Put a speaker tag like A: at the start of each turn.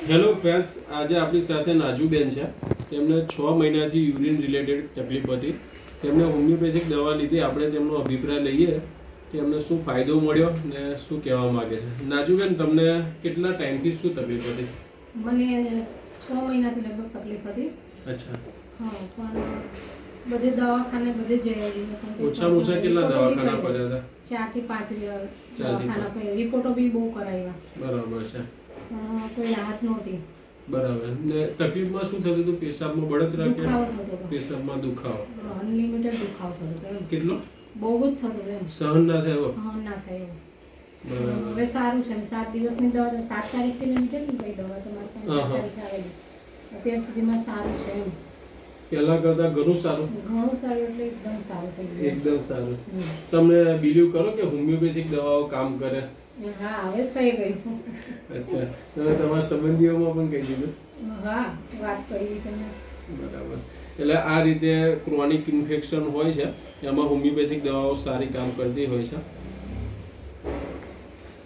A: Hello friends, આજે આપણી સાથે નાજુબેન છે. તેમને 6 મહિનાથી યુરિન રિલેટેડ તકલીફ હતી. તેમને હોમિયોપેથિક દવા લીધી. આપણે તેમનો અભિપ્રાય લઈએ કે એમને શું ફાયદો મળ્યો ને શું કહેવા માગે છે. નાજુબેન, તમને કેટલા ટાઈમથી શું તકલીફ હતી?
B: મને 6 મહિનાથી લગભગ તકલીફ હતી.
A: અચ્છા.
B: હા, પણ બધે દવાખાને બધે જઈ આવી.
A: ઓછામાં ઓછા કેટલા દવાખાના ફર્યા હતા?
B: 4 થી 5 દવાખાના ફર્યા. રિપોર્ટો બી બહુ કરાવ્યા.
A: બરાબર છે.
B: કોઈ રાહત નહોતી.
A: બરાબર. ને તકલીફમાં શું થતું હતું? પેશાબમાં બળતરા કે
B: દુખાવો થતો હતો?
A: પેશાબમાં દુખાવો?
B: અનલિમિટેડ દુખાવો થતો હતો.
A: કેટલો?
B: બહુ જ થતો હતો.
A: સહન ના થયો?
B: સહન ના થયો.
A: બરાબર.
B: હવે સારું છે. 7 દિવસની દવા 7 તારીખથી મેં લીધેલી કઈ દવા તમારી પાસે 7 તારીખે આવેલી. અત્યાર સુધીમાં સારું છે એમ.
A: પહેલા કરતા ઘણું સારું?
B: ઘણું સારું એટલે એકદમ સારું થઈ ગયું.
A: એકદમ સારું. તમે બિલીવ કરો કે હોમિયોપેથિક દવાઓ કામ કરે?
B: હા, હવે થઈ ગયું.
A: અચ્છા. તમે તમારા સંબંધીઓમાં પણ કહી દીધું?
B: હા, વાત કરી છે ને.
A: બરાબર. એટલે આ રીતે ક્રોનિક ઇન્ફેક્શન હોય છે એમાં હોમિયોપેથિક દવાઓ સારી કામ કરતી હોય છે.